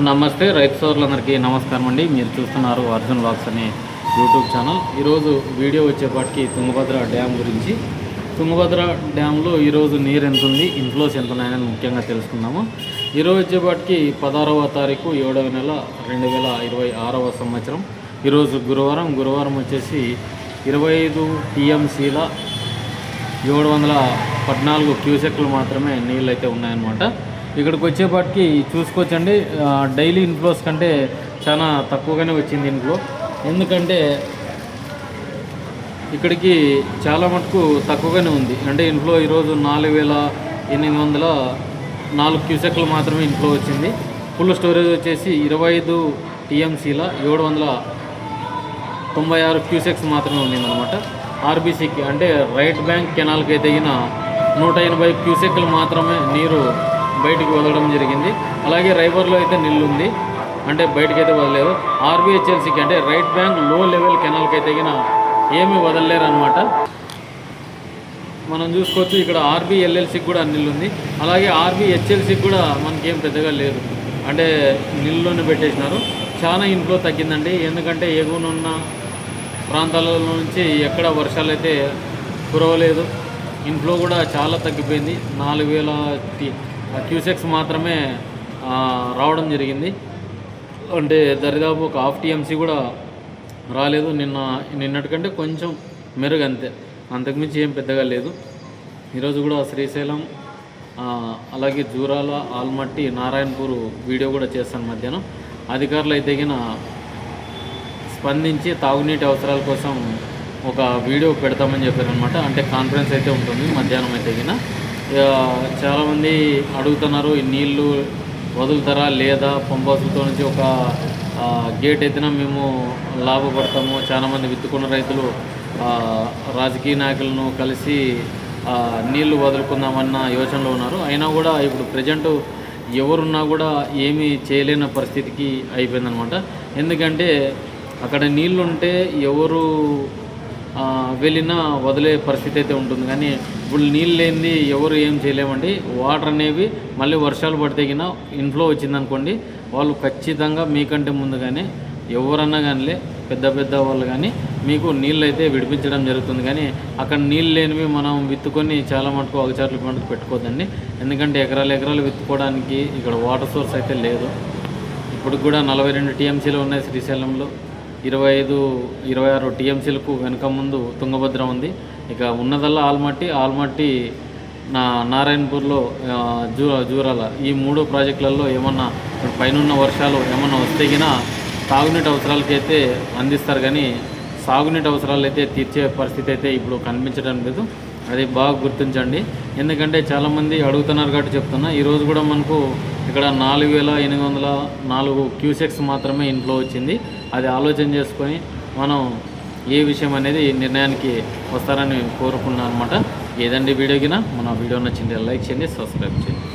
నమస్తే రైతు సోదరులందరికీ నమస్కారం అండి. మీరు చూస్తున్నారు అర్జున్ వ్లాగ్స్ అనే యూట్యూబ్ ఛానల్. ఈరోజు వీడియో వచ్చేపాటికి తుంగభద్ర డ్యామ్ గురించి. తుంగభద్ర డ్యామ్లో ఈరోజు నీరు ఎంత ఉంది, ఇన్ఫ్లోస్ ఎంత ఉన్నాయని ముఖ్యంగా తెలుసుకుందాము. ఈరోజు వచ్చేపాటికి 16వ తారీఖు 7వ నెల 2026వ సంవత్సరం. ఈరోజు గురువారం వచ్చేసి 25 టీఎంసీల 714 క్యూసెక్లు మాత్రమే నీళ్ళు అయితే ఉన్నాయన్నమాట. ఇక్కడికి వచ్చేపాటికి చూసుకోవచ్చండి, డైలీ ఇన్ఫ్లోస్ కంటే చాలా తక్కువగానే వచ్చింది ఇన్ఫ్లో. ఎందుకంటే ఇక్కడికి చాలా మటుకు తక్కువగానే ఉంది. అంటే ఇన్ఫ్లో ఈరోజు 4804 క్యూసెక్లు మాత్రమే ఇన్ఫ్లో వచ్చింది. ఫుల్ స్టోరేజ్ వచ్చేసి 25 టీఎంసీల 796 క్యూసెక్స్ మాత్రమే ఉండిందన్నమాట. ఆర్బీసీకి అంటే రైట్ బ్యాంక్ కెనాల్కి తగిన 180 క్యూసెక్లు మాత్రమే నీరు బయటికి వదలడం జరిగింది. అలాగే రైవర్లో అయితే నీళ్ళు ఉంది, అంటే బయటకు అయితే వదలలేదు. ఆర్బీహెచ్ఎల్సీకి అంటే రైట్ బ్యాంక్ లో లెవెల్ కెనాల్కి అయితే ఏమీ వదలలేరు అనమాట. మనం చూసుకోవచ్చు ఇక్కడ ఆర్బీఎల్ఎల్సీకి కూడా నీళ్ళు ఉంది. అలాగే ఆర్బీహెచ్ఎల్సీకి కూడా మనకేం పెద్దగా లేదు, అంటే నీళ్ళలోనే పెట్టేసినారు. చాలా ఇన్ఫ్లో తగ్గిందండి. ఎందుకంటే ఎగువనున్న ప్రాంతాల నుంచి ఎక్కడ వర్షాలు అయితే కురవలేదు. ఇన్ఫ్లో కూడా చాలా తగ్గిపోయింది. 4000 క్యూసెక్స్ మాత్రమే రావడం జరిగింది. అంటే దరిదాపు ఒక హాఫ్ టీఎంసీ కూడా రాలేదు. నిన్నటికంటే కొంచెం మెరుగు, అంతే, అంతకుమించి ఏం పెద్దగా లేదు. ఈరోజు కూడా శ్రీశైలం, అలాగే జూరాల, ఆల్మట్టి, నారాయణపూర్ వీడియో కూడా చేస్తాను మధ్యాహ్నం. అధికారులు అయితే స్పందించి తాగునీటి అవసరాల కోసం ఒక వీడియో పెడతామని చెప్పారనమాట. అంటే కాన్ఫరెన్స్ అయితే ఉంటుంది మధ్యాహ్నం అయితే చాలామంది అడుగుతున్నారు, ఈ నీళ్ళు వదులుతారా లేదా, పంప్ హౌస్లతో నుంచి ఒక గేట్ అయితేనా మేము లాభపడతాము. చాలామంది విత్తుకున్న రైతులు రాజకీయ నాయకులను కలిసి నీళ్లు వదులుకుందామన్న యోచనలో ఉన్నారు. అయినా కూడా ఇప్పుడు ప్రజెంట్ ఎవరున్నా కూడా ఏమీ చేయలేని పరిస్థితికి అయిపోయిందనమాట. ఎందుకంటే అక్కడ నీళ్ళుంటే ఎవరు వెళ్ళినా వదిలే పరిస్థితి అయితే ఉంటుంది. కానీ ఇప్పుడు నీళ్ళు లేనిది ఎవరు ఏం చేయలేమండి. వాటర్ అనేవి మళ్ళీ వర్షాలు పడితే ఇన్ఫ్లో వచ్చిందనుకోండి, వాళ్ళు ఖచ్చితంగా మీకంటే ముందుగానే ఎవరన్నా కానీ పెద్ద వాళ్ళు కానీ మీకు నీళ్ళు అయితే విడిపించడం జరుగుతుంది. కానీ అక్కడ నీళ్ళు లేనివి మనం విత్తుకొని చాలా మటుకు ఒకచార్లు మటుకు పెట్టుకోవద్దండి. ఎందుకంటే ఎకరాలు విత్తుకోవడానికి ఇక్కడ వాటర్ సోర్స్ అయితే లేదు. ఇప్పుడు కూడా 42 టీఎంసీలు ఉన్నాయి శ్రీశైలంలో. 25-26 టీఎంసీలకు వెనక ముందు తుంగభద్ర ఉంది. ఇక ఉన్నదల్లా ఆల్మట్టి నారాయణపూర్లో జూరాల, ఈ 3 ప్రాజెక్టులలో ఏమన్నా పైన వర్షాలు ఏమన్నా వస్తే తాగునీటి అవసరాలకైతే అందిస్తారు. కానీ సాగునీటి అవసరాలు అయితే తీర్చే పరిస్థితి అయితే ఇప్పుడు కనిపించడం లేదు. అది బాగా గుర్తించండి. ఎందుకంటే చాలామంది అడుగుతున్నారు కాబట్టి చెప్తున్నా. ఈరోజు కూడా మనకు ఇక్కడ 4804 క్యూసెక్స్ మాత్రమే ఇన్ఫ్లో వచ్చింది. అది ఆలోచన చేసుకొని మనం ఏ విషయం అనేది నిర్ణయానికి వస్తారని కోరుకున్నాను అనమాట. ఏదండి వీడియోకినా మన వీడియో నచ్చింది లైక్ చేయండి, సబ్స్క్రైబ్ చేయండి.